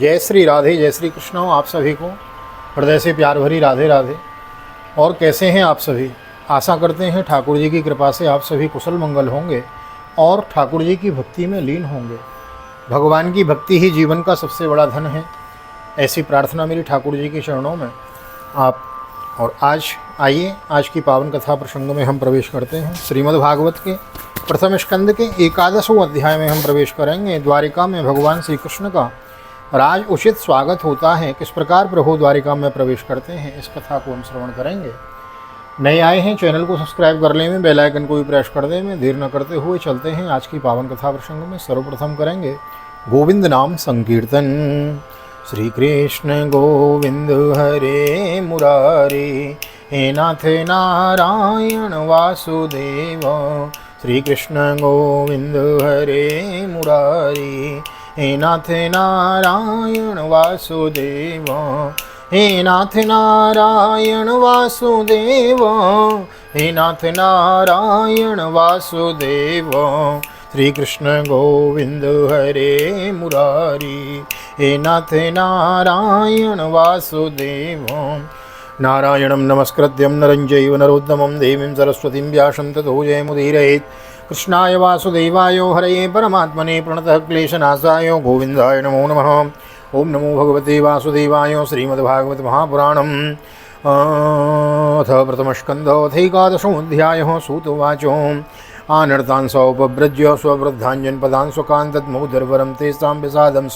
जय श्री राधे, जय श्री कृष्ण। आप सभी को हृदय से प्यार भरी राधे राधे। और कैसे हैं आप सभी? आशा करते हैं ठाकुर जी की कृपा से आप सभी कुशल मंगल होंगे और ठाकुर जी की भक्ति में लीन होंगे। भगवान की भक्ति ही जीवन का सबसे बड़ा धन है, ऐसी प्रार्थना मेरी ठाकुर जी के चरणों में। आप और आइए आज की पावन कथा प्रसंग में हम प्रवेश करते हैं। श्रीमद् भागवत के प्रथम स्कंद के 11वें अध्याय में हम प्रवेश करेंगे। द्वारिका में भगवान श्री कृष्ण का राज उचित स्वागत होता है, किस प्रकार प्रभु द्वारिका में प्रवेश करते हैं, इस कथा को हम श्रवण करेंगे। नए आए हैं चैनल को सब्सक्राइब कर लें, बेल आइकन को भी प्रेस कर दें। में देर न करते हुए चलते हैं आज की पावन कथा प्रसंग में। सर्वप्रथम करेंगे गोविंद नाम संकीर्तन। श्री कृष्ण गोविंद हरे मुरारे, हे नाथ नारायण वासुदेव। श्री कृष्ण गोविंद हरे मुरारे, हे नाथ नारायण वासुदेव। हे नाथ नारायण वासुदेव, हे नाथ नारायण वासुदेव। श्री कृष्ण गोविंद हरे मुरारी, हे नाथ नारायण वासुदेव। नारायणं नमस्कृत्यं नरं चैव नरोत्तमं देवीं सरस्वतीं व्यासं ततो जयमुदीरयेत्। कृष्णाय वासुदेवाय हरये परमात्मने प्रणतः क्लेशनाशाय गोविन्दाय नमो नमः। ओम नमो भगवते वासुदेवाय। श्रीमद्भागवत महापुराणम् अथ प्रथमस्कन्धोऽथैकादशोऽध्यायः। सूत उवाच आनर्तान् सौपव्रज्य स्ववृद्धाञ्जनपदान् स्वकान् दद्मौदर्वरं तेषां विषादं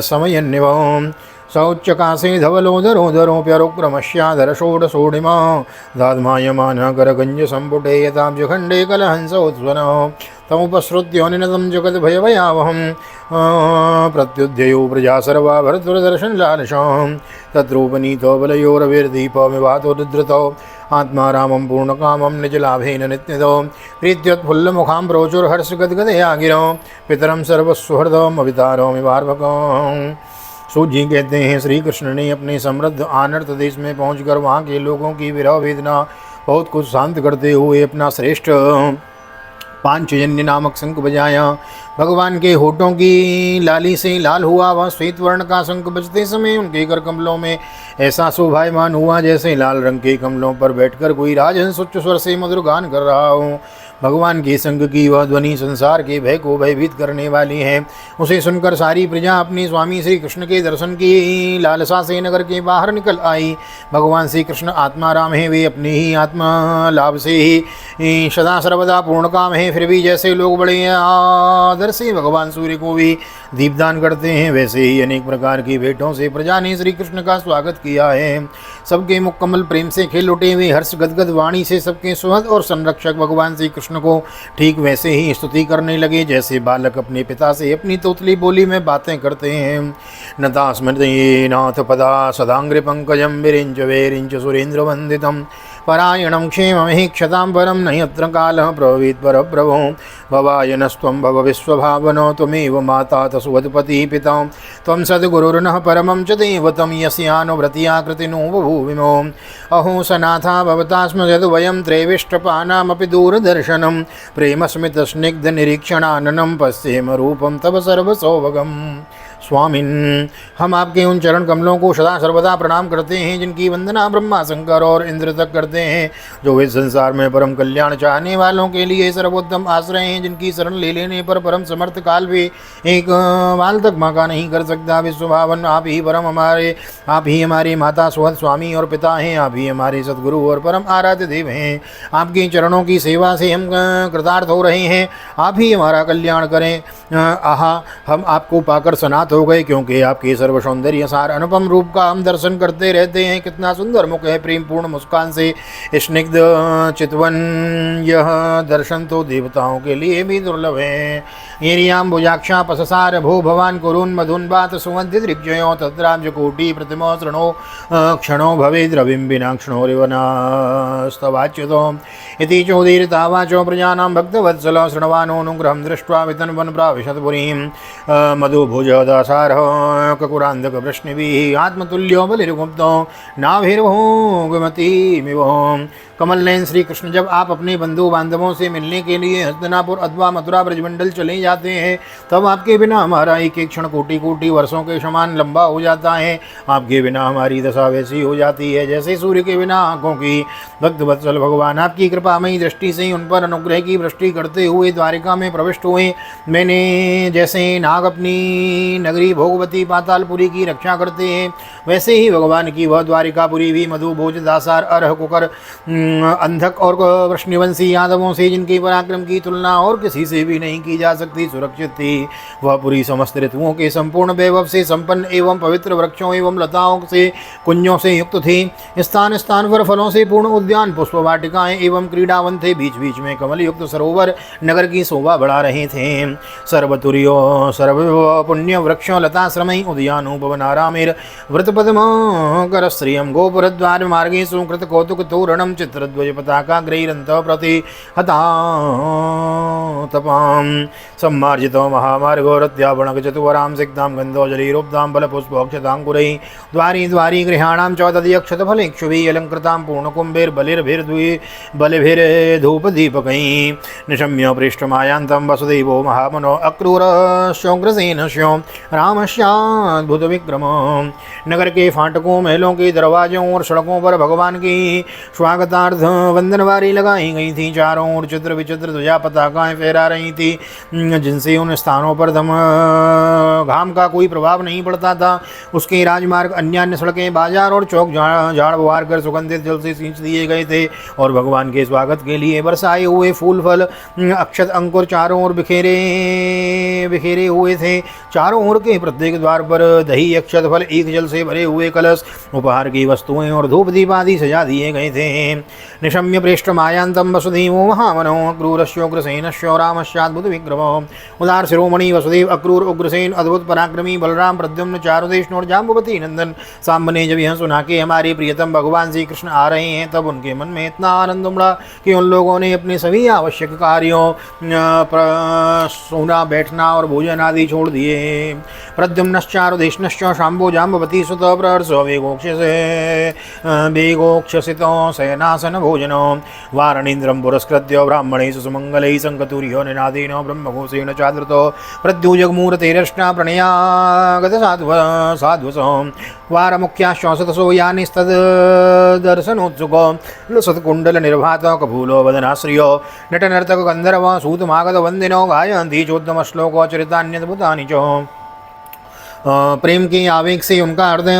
समयन्निव। सौच्चकासे धवलोदरोदरोऽप्यरुक्रमस्याधर षोडशोडिमा दाद्मायमानकरगञ्जसम्पुटे यताब्जखण्डे कलहंसोत्स्वनः। तमुपसृत्योनिनतं जगद्भयभयावहं प्रत्युद्ययो प्रजा सर्वा भरतुरदर्शनलालसां। तत्रोपनीतो बलयोरविर्दीपमिवातो रुद्रतो आत्मा रामं पूर्णकामं निजलाभेन नित्यतो। प्रीत्युत्फुल्लमुखां प्रोचुर्हर्षगद्गदया गिरो पितरं सर्वसुहृदमवितारोमिवार्भकम्। सूत जी कहते हैं, श्री कृष्ण ने अपने समृद्ध आनर्त देश में पहुंचकर वहां के लोगों की विरह वेदना बहुत कुछ शांत करते हुए अपना श्रेष्ठ पांचजन्य नामक शंख बजाया। भगवान के होठों की लाली से लाल हुआ वह श्वेत वर्ण का शंख बजते समय उनके कर कमलों में ऐसा शोभायमान हुआ जैसे लाल रंग के कमलों पर बैठकर कोई राजहंस उच्च स्वर से मधुर गान कर रहा हो। भगवान के संग की वह ध्वनि संसार के भय को भयभीत करने वाली है। उसे सुनकर सारी प्रजा अपने स्वामी श्री कृष्ण के दर्शन की लालसा से नगर के बाहर निकल आई। भगवान श्री कृष्ण आत्मा राम है, वे अपने ही आत्मा लाभ से ही सदा सर्वदा पूर्ण काम है। फिर भी जैसे लोग बड़े आदर से भगवान सूर्य को भी दीपदान करते हैं, वैसे ही अनेक प्रकार की भेंटों से प्रजा ने श्री कृष्ण का स्वागत किया है। सबके मुख कमल प्रेम से खिल उठे हुए हर्ष गदगद वाणी से सबके सुहृद और संरक्षक भगवान श्री कृष्ण को ठीक वैसे ही स्तुति करने लगे जैसे बालक अपने पिता से अपनी तोतली बोली में बातें करते हैं। नता स्मृति नाथ पदा सदांग्रि पंकजम विरिंच वैरिंच सुरेंद्र वंदितम। परायणं क्षेमहि क्षतां परं न यत्र कालः प्रभवीत् परप्रभो। भवायनस्त्वं भव विश्वभावनो त्वमेव माता तसुवत्पतिः पिता। त्वं सद्गुरुर्नः परमं च देवतं यस्यानुव्रत्याकृतिनो बभूविमो। अहो सनाथा भवता स्म यद्वयं त्रैविष्टपानामपि दूरदर्शनं। प्रेमस्मितस्निग्धनिरीक्षणाननं पश्येम रूपं तव सर्वसौभगम्। स्वामिन्, हम आपके उन चरण कमलों को सदा सर्वदा प्रणाम करते हैं जिनकी वंदना ब्रह्मा शंकर और इंद्र तक करते हैं, जो इस संसार में परम कल्याण चाहने वालों के लिए सर्वोत्तम आश्रय हैं, जिनकी शरण ले लेने पर परम समर्थ काल भी एक बाल तक माका नहीं कर सकता। विश्वभावन आप ही हमारे माता सुहृद स्वामी और पिता हैं। आप ही हमारे सद्गुरु और परम आराध्य देव हैं। आपके चरणों की सेवा से हम कृतार्थ हो रहे हैं। आप ही हमारा कल्याण करें। आहा, हम आपको पाकर सनात हो गए, क्योंकि आपके सर्व सौंदर्य सार अनुपम रूप का हम दर्शन करते रहते हैं। कितना सुंदर मुख है, प्रेम पूर्ण मुस्कान से स्निग्ध चितवन। यह दर्शन तो देवताओं के लिए भी दुर्लभ है। येरियाम भुजाक्षा पससार भो भवान कुरुन मधुन बात सुगंधि दृग्जयो तत्राब्ज कोटि प्रतिमो शृणो क्षणो भवे द्रविम बिना क्षणो रिवनास्तवाच्युतो। इति चोदीरितावाचो प्रजानां भक्तवत्सलो शृण्वानोऽनुग्रहं दृष्ट्वा वितन्वन् प्राविशत्पुरीं। मधुभुजदासारः ककुरान्धकवृष्णिभिः आत्मतुल्यो बलिर्गुप्तो नाभिर्भोगमतीमिव। कमल नयन श्री कृष्ण जब आप अपने बंधु बांधवों से मिलने के लिए हस्तिनापुर अथवा मथुरा ब्रजमंडल चले जाते हैं, तब आपके बिना हमारा एक एक क्षण कोटि कोटि वर्षों के समान लंबा हो जाता है। आपके बिना हमारी दशा वैसी हो जाती है जैसे सूर्य के बिना आंखों की। भक्त वत्सल भगवान आपकी कृपामयी दृष्टि से उन पर अनुग्रह की वृष्टि करते हुए द्वारिका में प्रविष्ट हुए। मैंने जैसे नाग अपनी नगरी भोगवती पातालपुरी की रक्षा करते हैं, वैसे ही भगवान की वह द्वारिकापुरी भी मधु भोज दासार अरह कुकर अंधक और वृष्णिवंशी यादवों से, जिनके पराक्रम की तुलना और किसी से भी नहीं की जा सकती, सुरक्षित थी। वह पुरी समस्त ऋतुओं के संपूर्ण वैभव से संपन्न एवं पवित्र वृक्षों एवं लताओं से कुंजों से युक्त थी। स्थान स्थान पर फलों से पूर्ण उद्यान, पुष्प वाटिकाएं एवं क्रीड़ावन थे। बीच बीच में कमल युक्त सरोवर नगर की शोभा बढ़ा रहे थे। सर्वतुर्यो सर्व पुण्य वृक्षों लताश्रमय उद्यानोपवनारामेर व्रतपद्म कर श्रियम गोपुरद्वार मार्गे सुकृत कौतुक तोरणम चित्रध्वज पताका ग्रैरंत प्रति हता तपाम सम्मार्जितो महामार्गो रत्यावणक चतुवरां सिक्तां गन्धोजलिरूप्तां फलपुष्पोक्षताङ्कुरैः द्वारी द्वारी गृहाणां च तदीयक्षतफलेक्षुभिः अलङ्कृतां पूर्णकुम्भैर्बलिर्भिर्धूपदीपकैः निशम्य पृष्ठमायान्तं वसुदेवो महामनो अक्रूरश्योग्रसेनस्यो रामस्याद्भुतविक्रम। नगर के फाटकों, महलों के दरवाजों और सड़कों पर भगवान की स्वागतार्थ वंदनवारी लगाई गई थी। चारों ओर चित्र विचित्र ध्वजा पताकाएं फहरा रही थी, जिनसे उन स्थानों पर घाम का कोई प्रभाव नहीं पड़ता था। उसके राजमार्ग, अन्य सड़कें, बाजार और चौक झाड़ बुहार कर सुगंधित जल से सींच दिए गए थे और भगवान के स्वागत के लिए बरसाए हुए फूल फल अक्षत अंकुर चारों ओर बिखेरे हुए थे। चारों ओर के प्रत्येक द्वार पर दही अक्षत फल एक जल से भरे हुए कलश, उपहार की वस्तुएं और धूप दीप आदि सजा दिए गए थे। निशम्य पृष्ठ मायांतम वसुदेवो महामनो अक्रूरस्योग्रसेनस्यो रामस्याद्भुत विक्रमो। उदार शिरोमणि वसुदेव अक्रूर उग्रसेन अद्भुत पराक्रमी बलराम प्रद्युम्न चारुदेशन और जाम्बुवती नंदन सांब ने जब यह सुना कि हमारे प्रियतम भगवान श्री कृष्ण आ रहे हैं, तब उनके मन में इतना आनंद उमड़ा कि उन लोगों ने अपने सभी आवश्यक कार्यों सोना बैठना और भोजन आदि छोड़ दिए। प्रद्युम्नश्चारुदेशनश्च शाम्बो जाम्बवती सुत प्रहर्षो वेगोक्षसितो शयनासन भोजनो वारणीन्द्रं पुरस्कृत्य ब्राह्मणेषु सुमङ्गलैः शङ्खतुर्यो निनादेनो ब्रह्मघोषेण चादृतो प्रद्युजगमूर्तेरष्टा प्रणयागत साध्वसो वारमुख्याश्वासतसो यानिस्तदर्शनोत्सुको लसत्कुण्डलनिर्भात कपूलो वदनाश्रियो नटनर्तक गन्धर्व सूतमागत वन्दिनो गायन्ति चोत्तमश्लोको चरितान्यद्भुतानि च। प्रेम के आवेग से उनका हृदय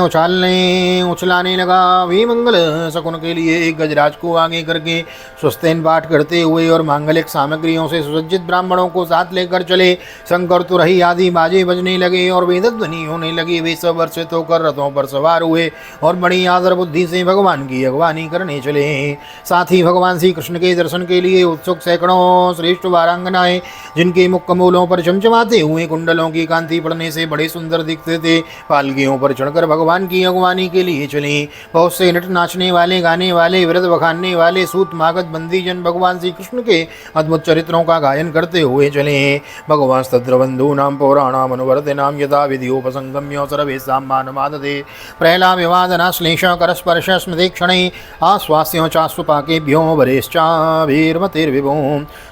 उछलाने लगा। वे मंगल शकुन के लिए एक गजराज को आगे करके स्वस्तेन पाठ करते हुए और मांगलिक सामग्रियों से सुसज्जित ब्राह्मणों को साथ लेकर चले। शंकर तुरही आदि बाजे बजने लगे और वेदध्वनि होने लगी। वे सब वर्षित होकर रथों पर सवार हुए और बड़ी आदर बुद्धि से भगवान की अगवानी करने चले। साथ ही भगवान श्री कृष्ण के दर्शन के लिए उत्सुक सैकड़ों श्रेष्ठ वारांगनाएं, जिनके मुख कमलों पर चमचमाते हुए कुंडलों की कांति पड़ने से बड़े सुंदर दिखते थे, पालकियों पर चढ़कर भगवान की अगवानी के लिए चले। बहुत से नट, नाचने वाले, गाने वाले, व्रत बखानने वाले, सूत मागत बंदीजन भगवान श्री कृष्ण के अद्भुत चरित्रों का गायन करते हुए चले। भगवान तत्र बंधूनां पौराणाम अनुवर्तिनां यथा विधियोपसंगम्यो सर्वेषां मानमादते प्रहला विवादनाश्लेष करस्पर्श स्मृतिक्षणे आश्वास्यो चाश्वपाकेभ्यो वरेश्चाभिर्मतिर्विभो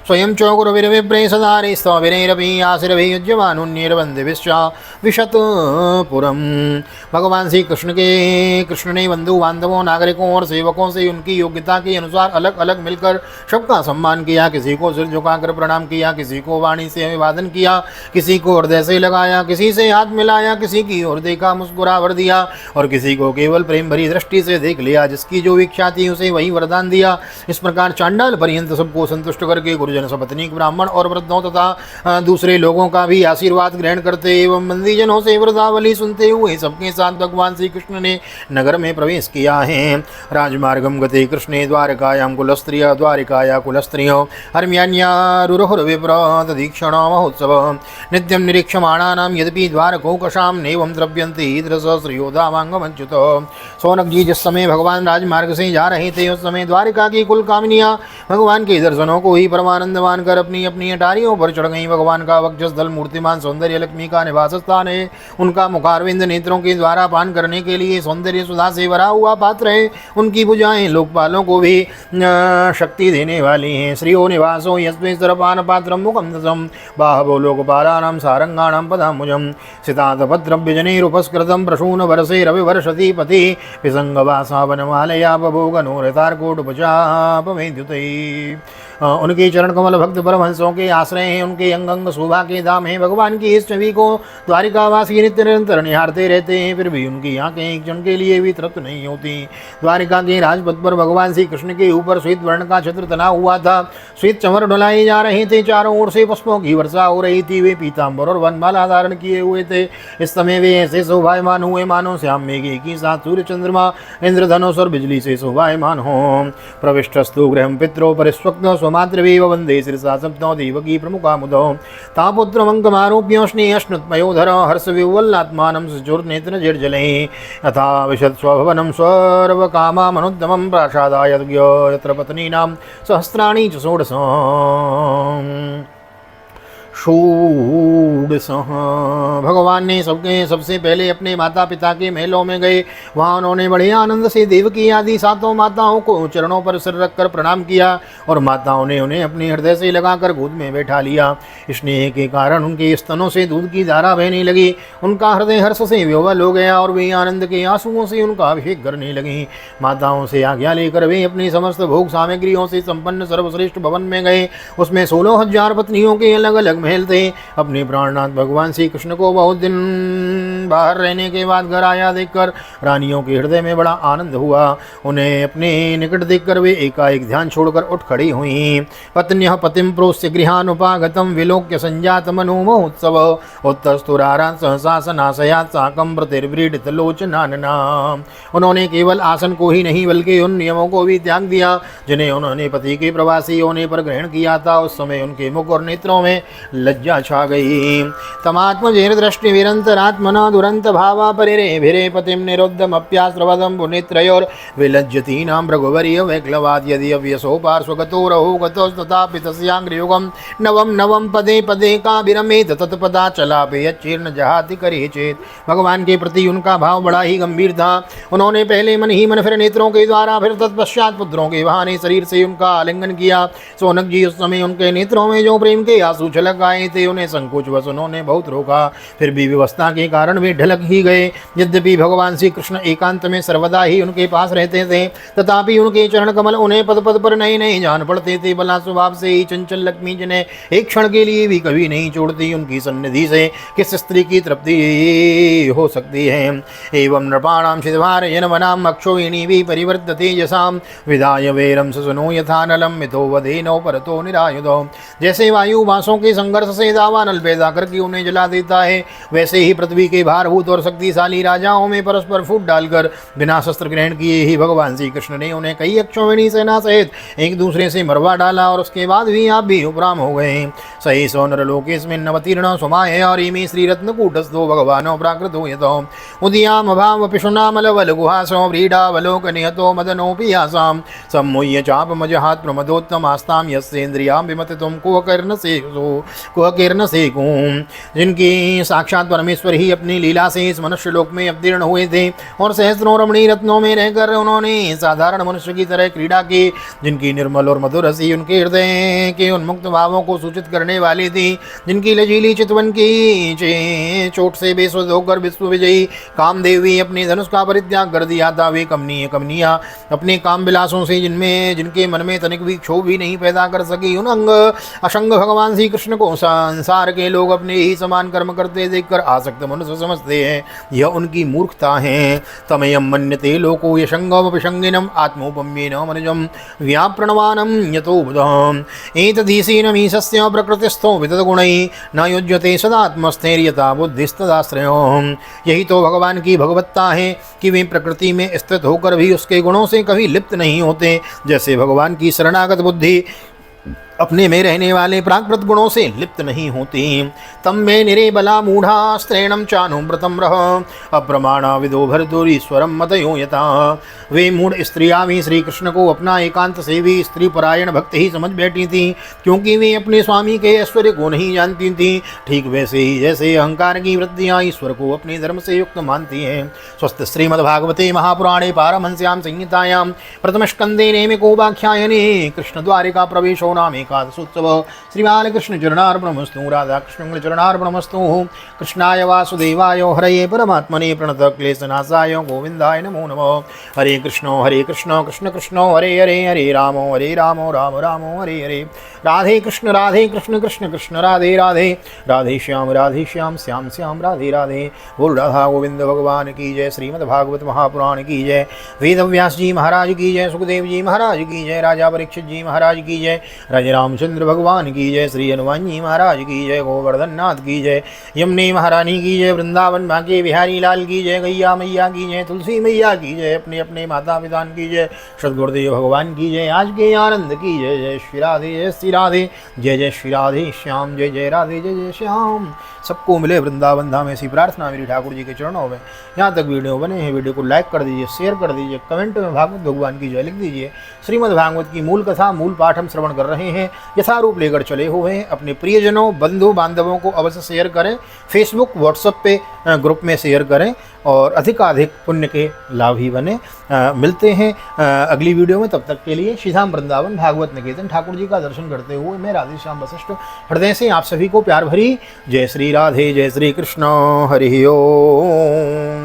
स्वयं च गुरुविर्विप्रे सदारे स्तविरैरपि आशिरभियुज्यमानुन्यैर्वन्दिभिश्च विशत पुरम। भगवान श्री कृष्ण ने बंधु बांधवों, नागरिकों और सेवकों से उनकी योग्यता के अनुसार अलग अलग मिलकर सबका सम्मान किया। किसी को सिर झुकाकर प्रणाम किया, किसी को वाणी से अभिवादन किया, किसी को हृदय से लगाया, किसी से हाथ मिलाया, किसी की ओर देखा मुस्कुरा भर दिया और किसी को केवल प्रेम भरी दृष्टि से देख लिया। जिसकी जो इच्छा थी उसे वही वरदान दिया। इस प्रकार चांडाल पर्यंत सबको संतुष्ट करके गुरुजन, सपत्नीक, ब्राह्मण और वृद्धों तथा दूसरे लोगों का भी आशीर्वाद ग्रहण करते एवं बंदीजनों से वृद्धावली सुनते हुए सबके साथ भगवान श्री कृष्ण ने नगर में प्रवेश किया है। राजमार्गम गते कृष्णे द्वारकायां कुलस्त्रिय द्वारिकाया कुलस्त्रियो हर्म्यान्यारुरुहुर्विप्र दीक्षण महोत्सव नित्यं निरीक्षमाणानां यद्यपि द्वारकोकशां नैवं द्रव्यन्ते ईदृश श्रियोधामांगमच्युतो। सौनक जी जिस समय भगवान राजमार्ग से जा रहे थे, उस समय द्वारिका की कुल कामिनियां भगवान के दर्शनों को ही परमानंद मानकर अपनी अपनी अटारियों पर चढ़ गईं। भगवान का वक्षस्थल मूर्तिमान सौंदर्य लक्ष्मी का निवास स्थान है। उनका मुखारविंद नेत्रों के द्वारा पान करने के लिए सौंदर्य सुधा से भरा हुआ पात्र है। उनकी भुजाएं लोकपालों को भी शक्ति देने वाली हैं। श्रियो निवासो यस्मिन् सरपान पात्रम मुखम दसम बाहवो लोकपालानां सारंगाणां पदाम्बुजं सितातपत्रव्यजनैरुपस्कृतं प्रसून वर्षे रविवर्षति पति विसंगवासा वनमालया बभोगनोरतार्कोटुपचापमेद्युते। उनके चरण कमल भक्त परमहंसों के आश्रय हैं। उनके अंग अंग शोभा के धाम हैं। भगवान की इस छवि को द्वारिकावासी नित्य निरंतर निहारते रहते हैं, फिर भी उनकी आंखें एक क्षण के लिए भी तृप्त नहीं होती। द्वारिका के राजपथ पर भगवान श्री कृष्ण के ऊपर श्वेत वर्ण का छत्र तना हुआ था। श्वेत चमर डुलाए जा रहे थे। चारों ओर से पुष्पों की वर्षा हो रही थी। वे पीताम्बर और वनमाला धारण किए हुए थे। इस समय वे ऐसे शोभायमान हुए मानो श्याम मेघे की साथ सूर्य चंद्रमा इंद्रधनुष और बिजली से शोभायमान हो। प्रविष्टस्तु गृहं पित्रो परिस्वक्तो स्वमातृवेव वंदे शिरसा सप्तो देवकी प्रमुखा मुदो तापुत्रमंकमारोप्यो स्नेहश्नुत्मयोधर हर्ष विवल्लात्मानं सुचूर्नेत्र जिर्जले यथा विशद स्वभवनं सर्वकामा मनुद्दमं प्रासादाय यत्र पत्नीनां सहस्राणि च षोडश भगवान ने सबसे पहले अपने माता पिता के महलों में गए। वहाँ उन्होंने बड़े आनंद से देवकी आदि सातों माताओं को चरणों पर सिर रखकर प्रणाम किया और माताओं ने उन्हें अपने हृदय से लगाकर गोद में बैठा लिया। स्नेह के कारण उनके स्तनों से दूध की धारा बहने लगी। उनका हृदय हर्ष से विह्वल हो गया और वे आनंद के आंसुओं से उनका अभिषेक करने लगी। माताओं से आज्ञा लेकर वे अपनी समस्त भोग सामग्रियों से संपन्न सर्वश्रेष्ठ भवन में गए। उसमें 16,000 पत्नियों के अलग अलग महल थे। अपने प्राणनाथ भगवान श्री कृष्ण को बहुत दिन बाहर रहने के बाद घर आया देखकर रानियों के हृदय में बड़ा आनंद हुआ। उन्हें अपने निकट देखकर वे एकाएक ध्यान छोड़कर उठ खड़ी हुई। पत्न्यः पतिं प्रोस्य गृहानुपागतं विलोक्य संजात मनोमोत्सव उत्तस्तुरारां सहसा सनाशयात् साकं प्रतिर्व्रीडित लोचनानना। उन्होंने केवल आसन को ही नहीं बल्कि उन नियमों को भी त्याग दिया जिन्हें उन्होंने पति के प्रवासी होने पर ग्रहण किया था। उस समय उनके मुख और नेत्रों में लज्जा छा गई। तमात्मजेन दृष्टि विरंतरात्मना दुरंत भावा परिरेभिरे पतिं निरुद्धमप्यास्त्रवदं पुनेत्रयोर विलज्जतीनां भृगुवर्य वैक्लवाद यदि अव्यसो पार्श्वगतो रहो गतोस्तथापि तस्यांग्रयुगं नवम नवम पदे पदे काभिरमेत तत्पदा चलापे यच्चीर्ण जहाति करे चेत। भगवान के प्रति उनका भाव बड़ा ही गंभीर था। उन्होंने पहले मन ही मन फिर नेत्रों के द्वारा फिर तत्पश्चात पुत्रों के बहाने शरीर से उनका आलिंगन किया। सोनक जी उस समय उनके नेत्रों में जो प्रेम के आंसू छलक आए थे उन्हें संकोचवश उन्होंने बहुत रोका, फिर भी व्यवस्था के कारण वे ढलक ही गए। यद्यपि भगवान श्री कृष्ण एकांत में सर्वदा ही उनके पास रहते थे, तथापि उनके चरण कमल उन्हें पद पद पर नए नए जान पड़ते थे। भला स्वभाव से ही चंचल लक्ष्मी जिन्हें एक क्षण के लिए भी कभी नहीं छोड़ती, उनकी सन्निधि से किस स्त्री की तृप्ति हो सकती है। एवं नृपाणां शिवारयनवनां अक्षोहिणी भी परिवर्तते यसां विधाय वैरं ससुनो यथा नलं मिथो वधेनो परतो निरायुधो। जैसे वायु बांसों के संघर्ष से दावानल पैदा करके उन्हें जला देता है, वैसे ही पृथ्वी के भारभूत और शक्तिशाली राजाओं में परस्पर फूट डालकर बिना शस्त्र ग्रहण किए ही भगवान श्री कृष्ण ने उन्हें कई अक्षौहिणी सेना सहित एक दूसरे से मरवा डाला और उसके बाद भी आप भी उपराम हो गए। सही सो नरलोकेस्मिन् अवतीर्ण समाय और इमे श्रीरत्न कूटस्थो भगवानो प्राकृतो यतो उदयाम भाव पिशुनामलवल गुहासो व्रीडावलोकनिहतो मदनोपि यासां सम्मुह्य चापमजहात् प्रमदोत्तमास्तां यस्येन्द्रियां विमतितुं कुहकर्ण से जिनकी साक्षात परमेश्वर ही अपनी लीला से इस मनुष्य लोक में अवतीर्ण हुए थे और सहस्त्रों रमणीय रत्नों में रहकर उन्होंने साधारण मनुष्य की तरह क्रीड़ा की, जिनकी निर्मल और मधुर हंसी उनके हृदय के उन्मुक्त भावों को सूचित करने वाली थी, जिनकी लजीली चितवन की चोट से बेसुध होकर विश्व विजयी कामदेवी अपने धनुष का परित्याग कर दिया था। वे कमनिया अपने काम विलासों से जिनके मन में तनिक भी क्षोभ भी नहीं पैदा कर सकी, उन असंग भगवान श्री कृष्ण को संसार के लोग अपने ही समान कर्म करते देखकर आसक्त मनुष्य समझते हैं। यह उनकी मूर्खता है। तमयम मन्यते लोको यशंगम विषंगिनम आत्मोपम्येन मनुजम व्याप्रणवानम यतो बुधम एतदीसीनमीशस्य प्रकृतिस्थो वितद्गुणैः न युज्यते सदात्मस्थैर्यता बुद्धिस्तदाश्रयो। यही तो भगवान की भगवत्ता है कि वे प्रकृति में स्थित होकर भी उसके गुणों से कभी लिप्त नहीं होते। जैसे भगवान की शरणागत बुद्धि अपने में रहने वाले प्राकृत गुणों से लिप्त नहीं होती। तम में निरेबला मूढ़ा स्त्रीणम चानुव्रतम रह अप्रमाणा विदो भरदुरीश्वरम मतयो यथा। वे मूढ़ स्त्रियाँ भी श्री कृष्ण को अपना एकांत से भी स्त्री परायण भक्त ही समझ बैठी थी, क्योंकि वे अपने स्वामी के ऐश्वर्य को नहीं जानती थी। ठीक वैसे ही जैसे अहंकार की वृत्तियाँ ईश्वर को अपने धर्म से युक्त मानती हैं। स्वस्थ श्रीमद्भागवते महापुराणे पारमहंस्यां संहितायां प्रथम स्कंदे नैमिकोपाख्यायने कृष्ण द्वारिका प्रवेशो नाम एकादशोत्सव। श्री बालकृष्ण चरणार्पणमस्तु। राधा कृष्ण चरणार्पणमस्तु। कृष्णाय वासुदेवाय हरये परमात्मने प्रणत क्लेशनाशाय गोविंदाय नमो नमः। हरे कृष्ण कृष्ण कृष्ण हरे हरे, हरे राम राम राम हरे हरे। राधे कृष्ण कृष्ण कृष्ण राधे राधे, राधे श्याम श्याम श्याम राधे राधे। बोल राधा गोविंद भगवान की जय। श्रीमद् भागवत महापुराण की जय। वेद व्यास जी महाराज की जय। सुखदेव जी महाराज की जय। राजा परीक्षित जी महाराज की जय। राजा रामचंद्र भगवान की जय। श्री हनुमान जी महाराज की जय। गोवर्धन नाथ की जय। यमुने महारानी की जय। वृंदावन भाग्य बिहारी लाल की जय। गैया मैया की जय। तुलसी मैया की जय। अपने अपने माता पिता की जय। सदगुरुदेव भगवान की जय। आज के आनंद की जय। जय श्री राधे जय श्री राधे, जय जय श्री राधे श्याम, जय जय राधे जय जय श्याम। सबको मिले वृंदावन धाम, ऐसी प्रार्थना मेरी ठाकुर जी के चरणों में। यहाँ तक वीडियो बने हैं, वीडियो को लाइक कर दीजिए, शेयर कर दीजिए, कमेंट में भागवत भगवान की जय लिख दीजिए। श्रीमद् भागवत की मूल कथा मूल पाठ हम श्रवण कर रहे हैं, यथारूप लेकर चले हुए हैं। अपने प्रियजनों बंधु बांधवों को अवश्य शेयर करें। फेसबुक व्हाट्सएप पे ग्रुप में शेयर करें और अधिकाधिक पुण्य के लाभी बने। मिलते हैं अगली वीडियो में। तब तक के लिए श्री धाम वृंदावन भागवत निकेतन ठाकुर जी का दर्शन करते हुए मैं राधे श्याम वशिष्ठ हृदय से आप सभी को प्यार भरी जय श्री राधे, जय श्री कृष्ण, हरि ओम।